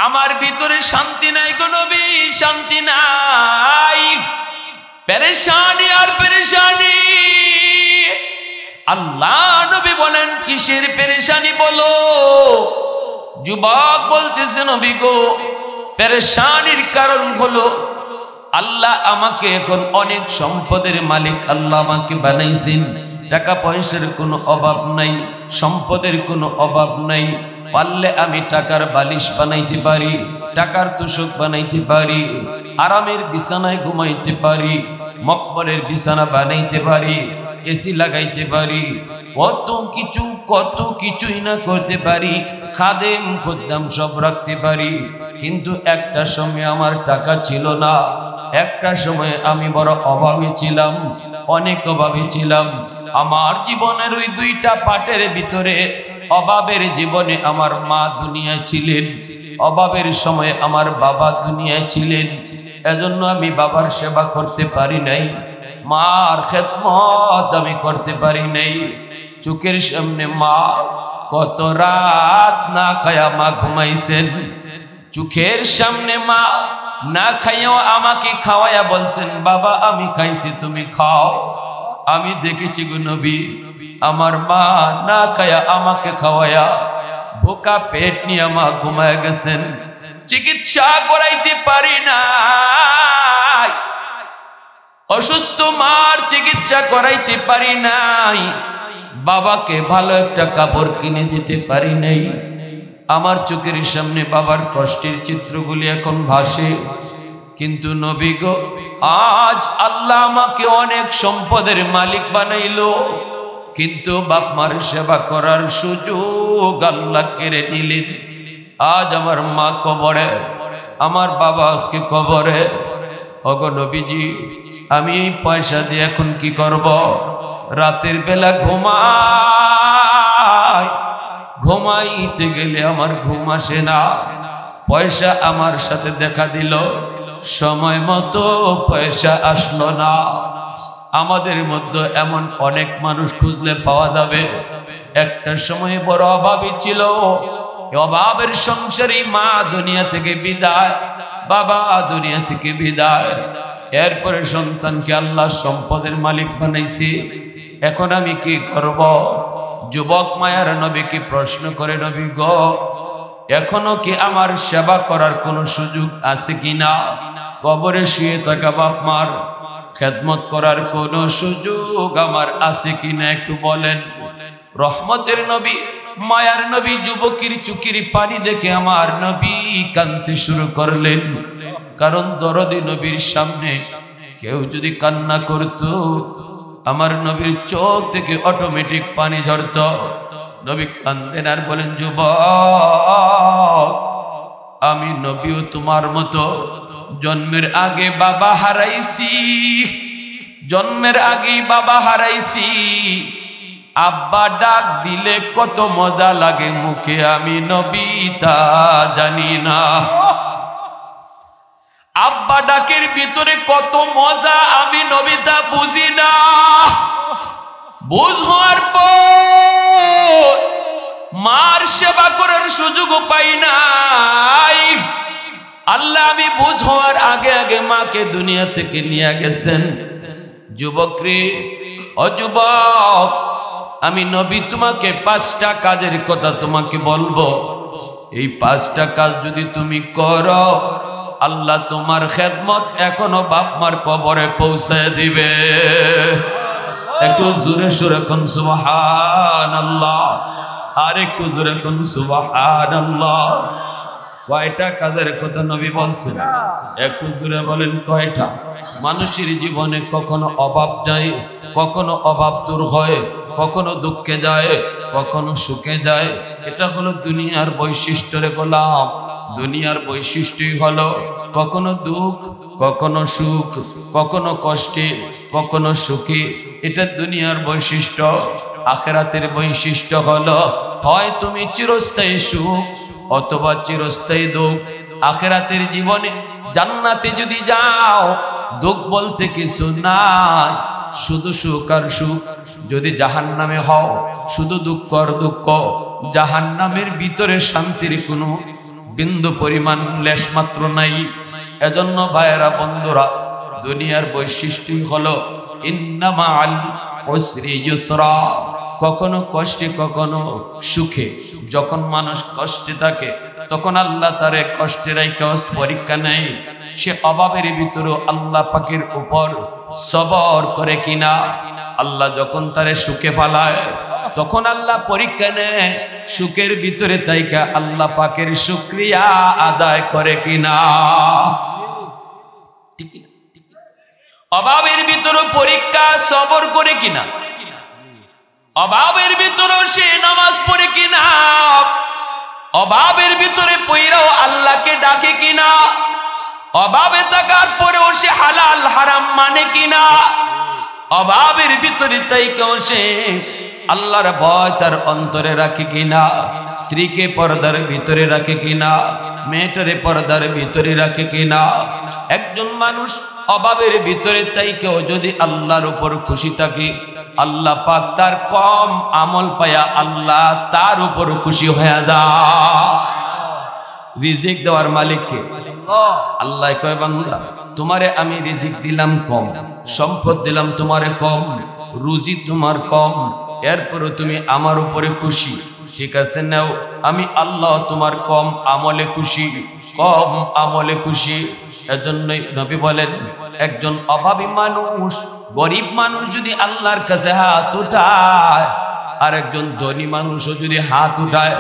আমার ভিতরে শান্তি নাই গো নবী, শান্তি নাই, পেরেশানি আর পেরেশানি। আল্লাহ নবী বলেন কিসের পেরেশানি বলো? যুবক বলতেছে নবী গো, পেরেশানির কারণ হলো আল্লাহ আমাকে এখন অনেক সম্পদের মালিক আল্লাহ আমাকে বানাইছেন। টাকা পয়সার কোনো অভাব নাই, সম্পদের কোনো অভাব নাই। পারলে আমি টাকার বালিশ বানাইতে পারি, টাকার তোষক বানাইতে পারি, আরামের বিছানায় ঘুমাইতে পারি, মকবরের বিছানা বানাইতে পারি, এসি লাগাইতে পারি, কত কিছুই না করতে পারি, খাদেম খুদ্দাম সব রাখতে পারি। কিন্তু একটা সময় আমার টাকা ছিল না, একটা সময় আমি বড় অভাবী ছিলাম, অনেক অভাবী ছিলাম। আমার জীবনের ওই দুইটা পাটের ভিতরে অভাবের জীবনে আমার মা দুনিয়ায় ছিলেন, অভাবের সময় আমার বাবা দুনিয়ায় ছিলেন। এজন্য আমি বাবার সেবা করতে পারি নাই, মার খেদমত আমি করতে পারি নাই। চোখের সামনে মা কত রাত না খায়া মা ঘুমাইছেন, চোখের সামনে মা না খাইয়াও আমাকে খাওয়াইয়া বলছেন বাবা আমি খাইছি তুমি খাও। আমি দেখেছি গো নবী, আমার মা না খায়া আমাকে খাওয়াইয়া ভোকা পেট নিয়ে মা ঘুমায় গেছেন। চিকিৎসা করাইতে পারি না, অসুস্থ মার চিকিৎসা করাইতে পারি নাই, বাবাকে ভালো একটা কাপড় কিনে দিতে পারি নাই। আমার চোখের সামনে বাবার কষ্টের চিত্রগুলি এখন ভাসে। কিন্তু নবী গো, আজ আল্লাহ আমাকে অনেক সম্পদের মালিক বানাইলো, কিন্তু বাপ মার সেবা করার সুযোগ আল্লাহ কেড়ে নিলেন। আজ আমার মা কবরে, আমার বাবা আজকে কবরে। ওগো নবীজি, আমি এই পয়সা দিয়ে এখন কি করব? রাতের বেলা ঘুমাইতে গেলে আমার ঘুম আসে না। পয়সা আমার সাথে দেখা দিল, সময় মতো পয়সা আসলো না। আমাদের মধ্যে এমন অনেক মানুষ খুঁজলে পাওয়া যাবে, একটা সময় বড় অভাবী ছিল, অভাবের সংসারে মা দুনিয়া থেকে বিদায়, বাবা দুনিয়া থেকে বিদায়। এরপরে সন্তানকে আল্লাহ সম্পদের মালিক বানাইছে। এখন আমি কি করব? যুবক মায়ার নবীকে প্রশ্ন করে, নবী গো, এখনো কি আমার সেবা করার কোনো সুযোগ আছে কিনা? কবরে শুয়ে থাকা বাপ মার খেদমত করার কোন সুযোগ আমার আছে কিনা একটু বলেন। রহমতের নবী, মায়ার নবী যুবকের চুকির পানি দেখে আমার নবী কাঁদতে শুরু করলেন। কারণ দরদি নবীর সামনে কেউ যদি কান্না করত, আমার নবীর চোখ থেকে অটোমেটিক পানি ঝরত। নবী কান্দেন আর বলেন, যুবক, আমি নবীও তোমার মতো জন্মের আগে বাবা হারাইছি, জন্মের আগেই বাবা হারাইছি। আব্বা ডাক দিলে কত মজা লাগে মুখে, আমি নবী তা জানি না। আব্বা ডাকের ভিতরে কত মজা, আমি নবী তা বুঝি না। বুঝ হওয়ার পর মার সেবা করার সুযোগ পাই নাই। আল্লাহ আমি বুঝ হওয়ার আগে আগে মাকে দুনিয়া থেকে নিয়ে গেছেন। যুবক রে, ও যুবক, আমি নবী তোমাকে 5টা কাজের কথা তোমাকে বলবো। এই 5টা কাজ যদি তুমি করো, আল্লাহ তোমার খেদমত এখনো বাপ মার কবরে পৌঁছে দিবে। একটু জোরে সুরে কোন সুবহানাল্লাহ, আর একটু জোরে কোন সুবহানাল্লাহ। কয়টা কাজের কথা নবী বলছেন? একটু জোরে বলেন কয়টা? মানুষের জীবনে কখনো অভাব যায়, কখনো অভাব দূর হয়, কখনো দুঃখে যায়, কখনো সুখে যায়। এটা হলো দুনিয়ার বৈশিষ্ট্য রে গোলাম। দুনিয়ার বৈশিষ্ট্যই হলো কখনো দুঃখ, কখনো সুখ, কখনো কষ্টে, কখনো সুখে। এটা দুনিয়ার বৈশিষ্ট্য। আখিরাতের বৈশিষ্ট্য হলো হয় তুমি চিরস্থায়ী সুখ অথবা চিরস্থায়ী দুঃখ। আখিরাতের জীবনে জান্নাতে যদি যাও, দুঃখ বলতে কিছু নাই, শুধু সুখ আর সুখ। যদি জাহান্নামে হও, শুধু দুঃখ আর দুঃখ। জাহান্নামের ভিতরে শান্তির কোনো বিন্দু পরিমাণ লেশ মাত্র নাই। এজন্য ভাইয়েরা বন্ধুরা, দুনিয়ার বৈশিষ্ট্যই হলো ইন্নামা আল উসরি ইউসরা, কখনো কষ্টে কখনো সুখে। যখন মানুষ কষ্টে থাকে তখন আল্লাহ তারে কষ্টের পরীক্ষা নেয়, সে অভাবের ভিতরে আল্লাহ পাকের উপর সবর করে কিনা। আল্লাহ যখন তারে সুখে ফালায় তখন আল্লাহ পরীক্ষা নেয় সুখের ভিতরে তাইকা আল্লাহ পাকের শুকরিয়া আদায় করে কিনা। অভাবের ভিতরে পরীক্ষা, সবর করে কিনা। অভাবের ভিতরে সে নামাজ পড়ে কিনা, অভাবের ভিতরে পইরাও আল্লাহকে ডাকে কিনা, অভাবে থাকার পরেও সে হালাল হারাম মানে কিনা, অভাবের ভিতরে তাই কেউ সে আল্লাহর ভয় তার অন্তরে রাখে কিনা, স্ত্রীকে পর্দার ভিতরে রাখে কিনা, মেয়েটারে পর্দার ভিতরে রাখে কিনা। একজন মানুষ অভাবের ভিতরে তাই কেউ যদি আল্লাহর উপর খুশি থাকে, আল্লাহ পাক তার কম আমল পায়া আল্লাহ তার উপর খুশি হয়ে যায়। রিজিক দেওয়ার মালিক কে? আল্লাহ কয় বান্দা তোমারে আমি রিজিক দিলাম কম, সম্পদ দিলাম তোমারে কম, রুজি তোমার কম, এরপরে তুমি আমার উপরে খুশি, ঠিক আছে নাও, আমি আল্লাহ তোমার কম আমলে খুশি, কম আমলে খুশি। এজন্যই নবী বলেন একজন অভাবী মানুষ, গরিব মানুষ যদি আল্লাহর কাছে হাত উঠায়, আর একজন ধনী মানুষও যদি হাত উঠায়,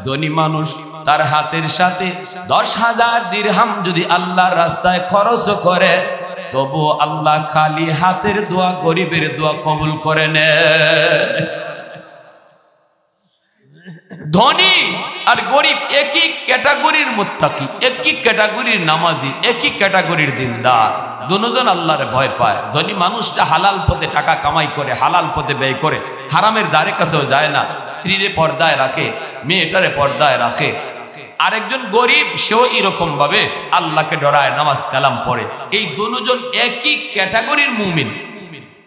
ধনী মানুষ তার হাতের সাথে 10,000 দিরহাম যদি আল্লাহর রাস্তায় খরচ করে, তবু আল্লাহ খালি হাতের দোয়া, গরিবের দোয়া কবুল করে নেয়। ধনী আর গরিব একই ক্যাটাগরির মুত্তাকি, একই ক্যাটাগরির নামাজি, একই ক্যাটাগরির দিনদার, দুজন আল্লাহর ভয় পায়। ধনী মানুষটা হালাল পথে টাকা কামাই করে, হালাল পথে ব্যয় করে, হারামের দ্বারে কাছেও যায় না, স্ত্রীরে পর্দায় রাখে, মেয়েটারে পর্দায় রাখে। আরেকজন গরিব, সেও এরকম ভাবে আল্লাহকে ডরায়, নামাজ কালাম পড়ে। এই দুজন একই ক্যাটাগরির মুমিন।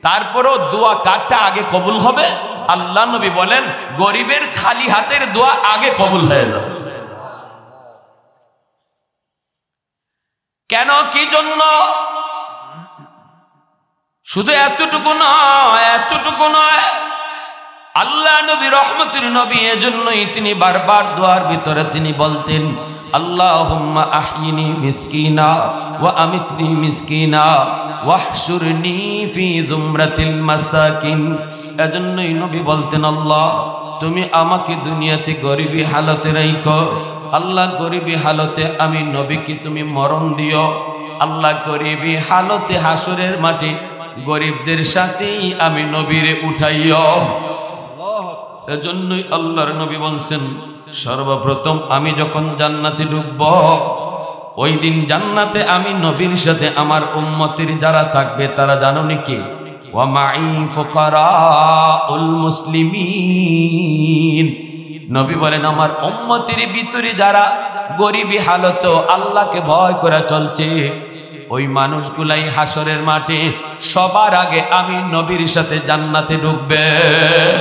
তারপরও দোয়া কারটা আগে কবুল হবে? আল্লাহ নবী বলেন গরিবের খালি হাতের দোয়া আগে কবুল হয়ে যাবে। কেন, কি জন্য? শুধু এতটুকু নয়, এতটুকু নয়, আল্লাহ নবী রহমতের নবী, এজন্যই তিনি বারবার দোয়ার ভিতরে তিনি বলতেন আল্লাহুম্মা আহয়িনি মিসকিনা ওয়া আমিতনি মিসকিনা ওয়াহশুরনি ফি জুমরাতিল মাসাকিন। এজন্যই নবী বলতেন আল্লাহ তুমি আমাকে দুনিয়াতে গরিবী হালতে রাখো, আল্লাহ গরিবী হালতে আমি নবীকে তুমি মরণ দিও, আল্লাহ গরিবী হালতে হাসরের মাঠে গরিবদের সাথেই আমি নবীরে উঠাইও। এজন্যই আল্লাহর নবী বলছেন সর্বপ্রথম আমি যখন জান্নাতে ঢুকব, ওই দিন জান্নাতে আমি নবীর সাথে আমার উম্মতের যারা থাকবে তারা জানো নাকি, ওয়া মাই ফুকারাউল মুসলিমিন। নবী বলেন আমার উম্মতের ভিতরে যারা গরিবী হালত আল্লাহকে ভয় করে চলছে, ওই মানুষগুলাই হাসরের মাঠে সবার আগে আমি নবীর সাথে জান্নাতে ঢুকবে।